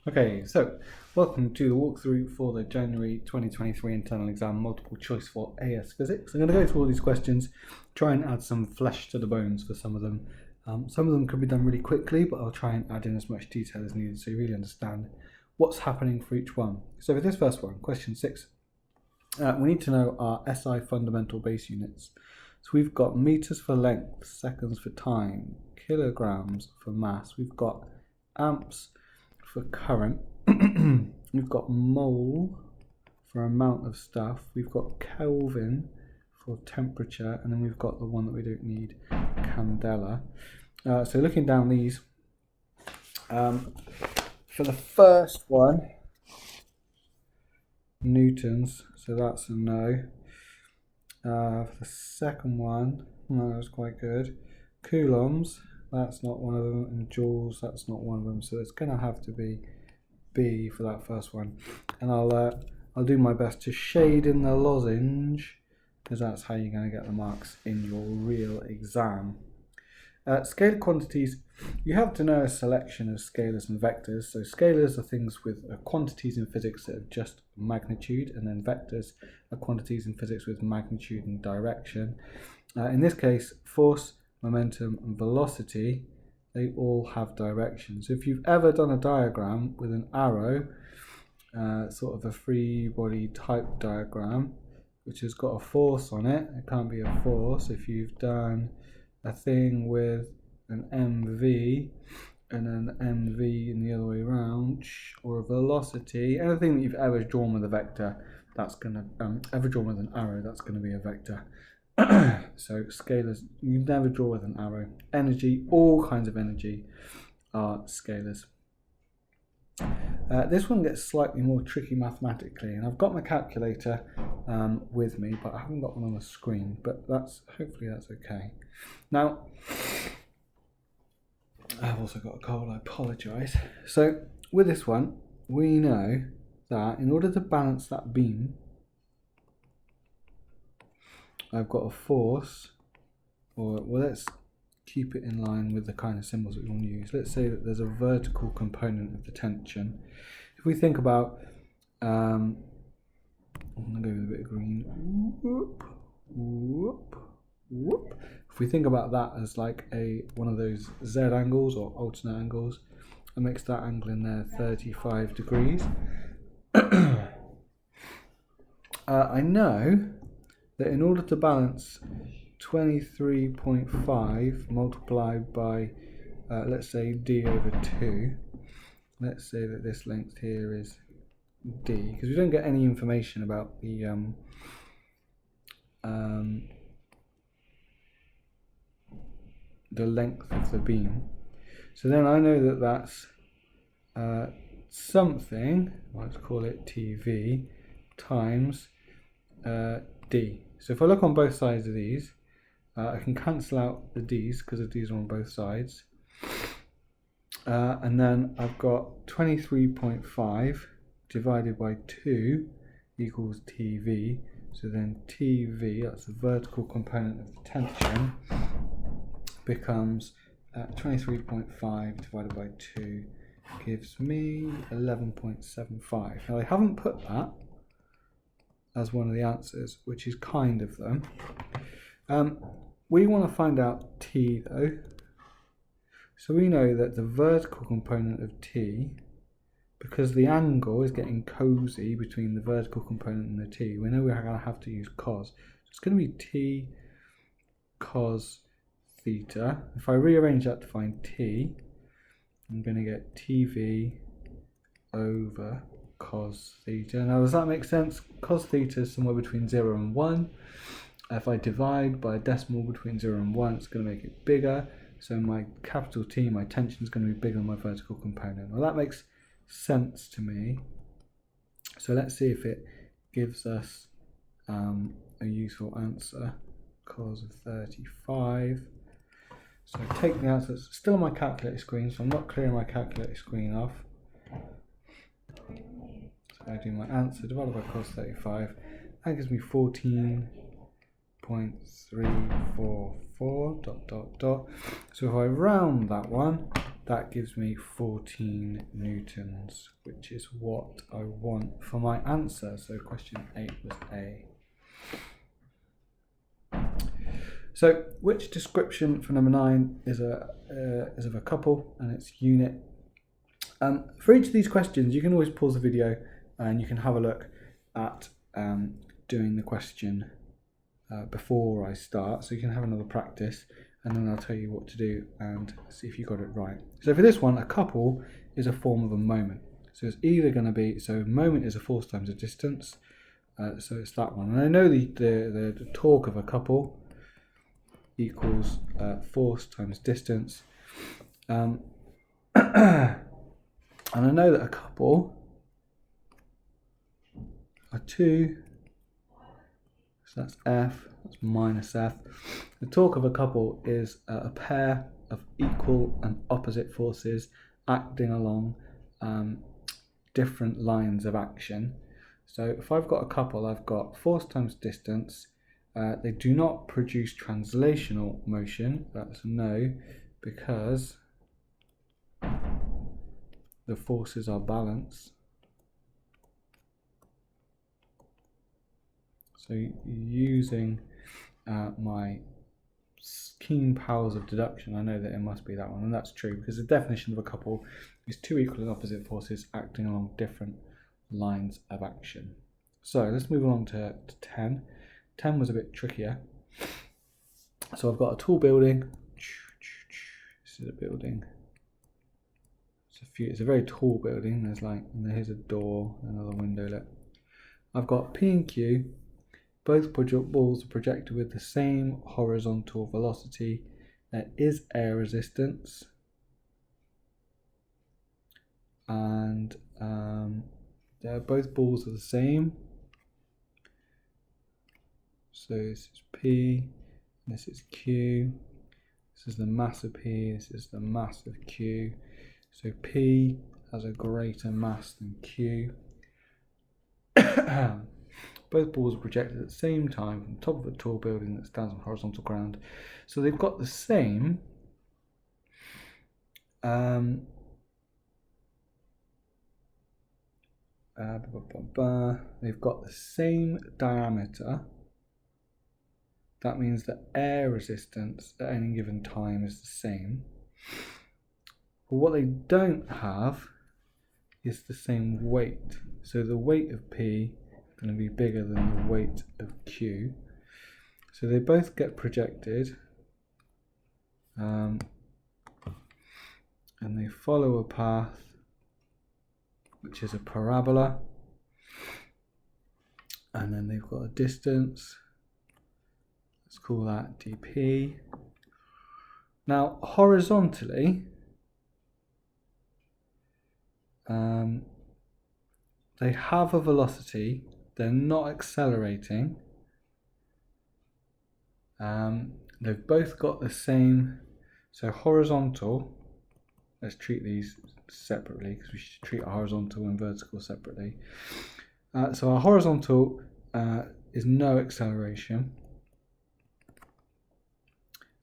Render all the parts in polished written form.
Okay, so welcome to the walkthrough for the January 2023 internal exam multiple choice for AS Physics. I'm going to go through all these questions, try and add some flesh to the bones for some of them. Some of them could be done really quickly, but I'll try and add in as much detail as needed so you really understand what's happening for each one. So for this first one, question 6, we need to know our SI fundamental base units. So we've got meters for length, seconds for time, kilograms for mass. We've got amps for current. We've got mole for amount of stuff. We've got Kelvin for temperature, and then we've got the one that we don't need, candela. So looking down these, for the first one, newtons, so that's a no. For the second one, no, that's quite good. Coulombs, that's not one of them, and joules, that's not one of them. So it's going to have to be B for that first one. And I'll do my best to shade in the lozenge, because that's how you're going to get the marks in your real exam. Scalar quantities, you have to know a selection of scalars and vectors. So scalars are things with quantities in physics that are just magnitude, and then vectors are quantities in physics with magnitude and direction. In this case, force, momentum, and velocity, they all have direction. So if you've ever done a diagram with an arrow, sort of a free body type diagram, which has got a force on it, it can't be a force. If you've done a thing with an MV and an MV in the other way around, or a velocity, anything that you've ever drawn with a vector, that's gonna ever drawn with an arrow, that's gonna be a vector. So scalars, you never draw with an arrow. Energy, all kinds of energy are scalars. This one gets slightly more tricky mathematically, and I've got my calculator with me, but I haven't got one on the screen, but hopefully that's okay. Now, I've also got a cold, I apologise. So with this one, we know that in order to balance that beam, I've got a force, well, let's keep it in line with the kind of symbols that we want to use. Let's say that there's a vertical component of the tension. If we think about, I'm going to go with a bit of green. Whoop, whoop, whoop. If we think about that as like one of those Z angles or alternate angles, I mix that angle in there 35 degrees. I know that in order to balance 23.5 multiplied by, let's say, D over 2, let's say that this length here is D, because we don't get any information about the length of the beam. So then I know that that's something, let's call it TV, times D. So if I look on both sides of these, I can cancel out the D's because the D's are on both sides. And then I've got 23.5 divided by 2 equals TV. So then TV, that's the vertical component of the tension, becomes 23.5 divided by 2 gives me 11.75. Now I haven't put that as one of the answers, which is kind of them. We want to find out T though. So we know that the vertical component of T, because the angle is getting cozy between the vertical component and the T, we know we're going to have to use cos. So it's going to be T cos theta. If I rearrange that to find T, I'm going to get TV over cos theta. Now does that make sense? Cos theta is somewhere between 0 and 1. If I divide by a decimal between 0 and 1, it's going to make it bigger. So my capital T, my tension, is going to be bigger than my vertical component. Well, that makes sense to me. So let's see if it gives us a useful answer. Cos of 35. So I take the answer. It's still on my calculator screen, so I'm not clearing my calculator screen off. So I do my answer divided by cos 35. That gives me 14.344 ... So if I round that one, that gives me 14 newtons, which is what I want for my answer. So question 8 was A. So which description for number 9 is of a couple and its unit? For each of these questions, you can always pause the video and you can have a look at doing the question before I start, so you can have another practice, and then I'll tell you what to do and see if you got it right. So for this one, a couple is a form of a moment. So it's either going to be, so moment is a force times a distance, so it's that one. And I know the torque of a couple equals force times distance. And I know that a couple are 2, so that's F, that's minus F. The torque of a couple is a pair of equal and opposite forces acting along different lines of action. So if I've got a couple, I've got force times distance. They do not produce translational motion, that's no, because the forces are balanced. So using my keen powers of deduction, I know that it must be that one, and that's true because the definition of a couple is 2 equal and opposite forces acting along different lines of action. So let's move along to 10. 10 was a bit trickier. So I've got a tall building. This is a building. It's a very tall building. Here's a door, another window lit. I've got P and Q. Both balls are projected with the same horizontal velocity. There is air resistance, and both balls are the same. So this is P, this is Q. This is the mass of P, this is the mass of Q. So P has a greater mass than Q. Both balls are projected at the same time from the top of a tall building that stands on horizontal ground. So they've got the same they've got the same diameter. That means that air resistance at any given time is the same. But what they don't have is the same weight. So the weight of P is going to be bigger than the weight of Q. So they both get projected, and they follow a path which is a parabola, and then they've got a distance. Let's call that dp. Now horizontally, they have a velocity, they're not accelerating. They've both got the same, so horizontal, let's treat these separately because we should treat a horizontal and vertical separately. So our horizontal is no acceleration.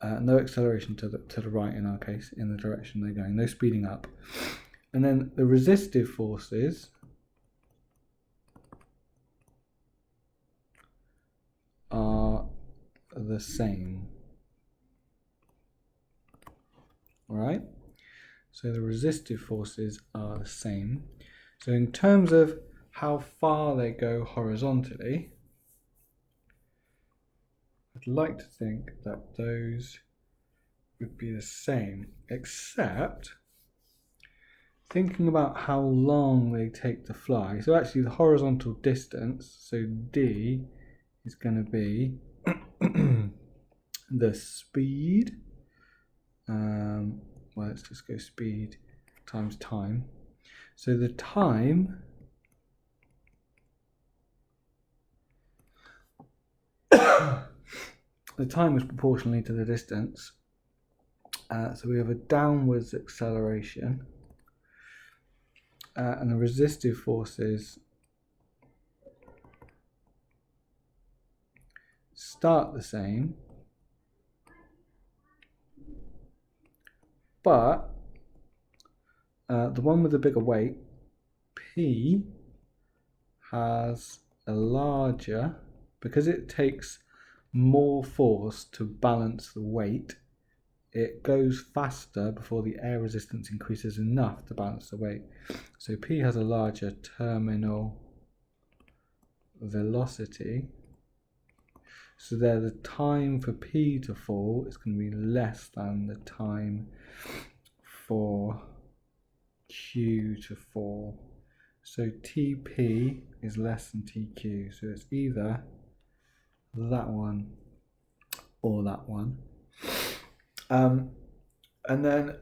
No acceleration to the right in our case, in the direction they're going, no speeding up. And then the resistive forces are the same. All right? So the resistive forces are the same. So in terms of how far they go horizontally, I'd like to think that those would be the same, except thinking about how long they take to fly. So actually the horizontal distance, so D, is going to be the speed, well, let's just go speed times time. So the time is proportionally to the distance. So we have a downwards acceleration, and the resistive forces start the same, but the one with the bigger weight, P, has a larger, because it takes more force to balance the weight, it goes faster before the air resistance increases enough to balance the weight. So P has a larger terminal velocity. So there, the time for P to fall is going to be less than the time for Q to fall. So TP is less than TQ. So it's either that one or that one. And then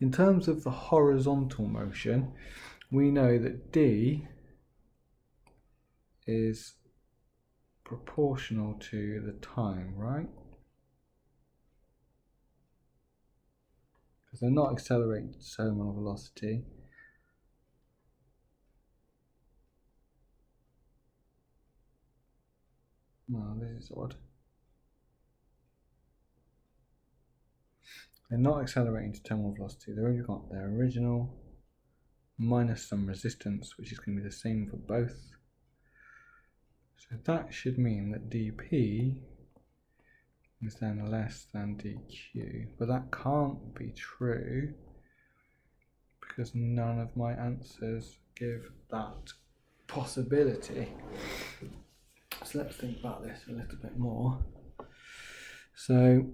in terms of the horizontal motion, we know that D is proportional to the time, right? Because they're not accelerating to terminal velocity. No, this is odd. They're not accelerating to terminal velocity. They've only got their original minus some resistance, which is going to be the same for both. So that should mean that dP is then less than dQ. But that can't be true because none of my answers give that possibility. So let's think about this a little bit more. So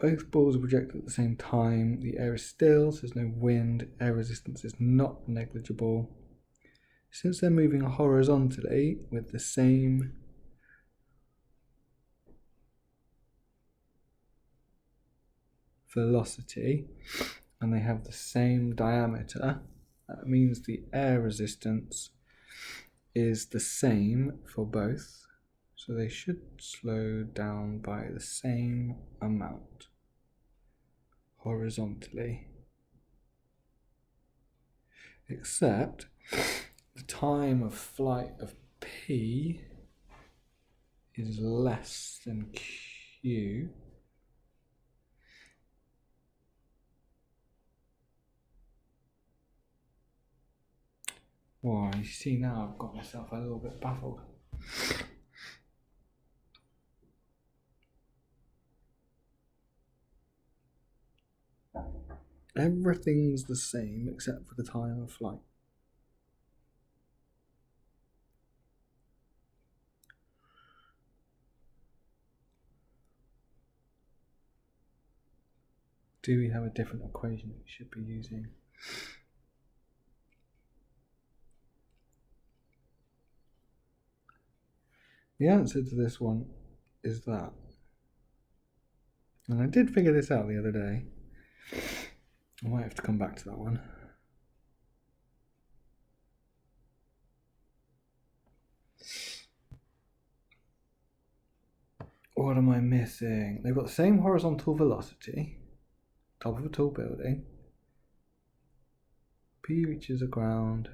both balls are projected at the same time. The air is still, so there's no wind. Air resistance is not negligible. Since they're moving horizontally with the same velocity and they have the same diameter, that means the air resistance is the same for both. So they should slow down by the same amount horizontally, except the time of flight of P is less than Q. Well, you see now I've got myself a little bit baffled. Everything's the same except for the time of flight. Do we have a different equation that we should be using? The answer to this one is that. And I did figure this out the other day. I might have to come back to that one. What am I missing? They've got the same horizontal velocity, top of a tall building. P reaches the ground.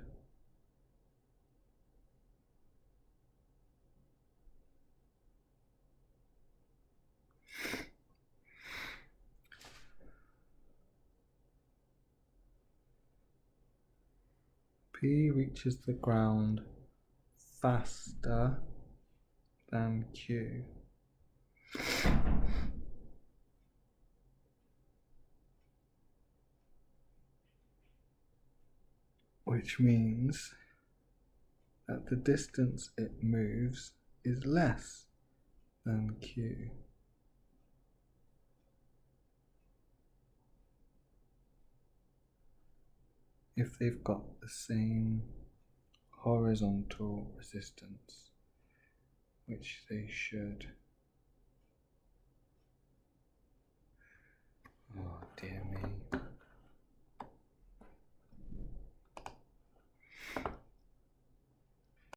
P reaches the ground faster than Q. Which means that the distance it moves is less than Q. If they've got the same horizontal resistance, which they should.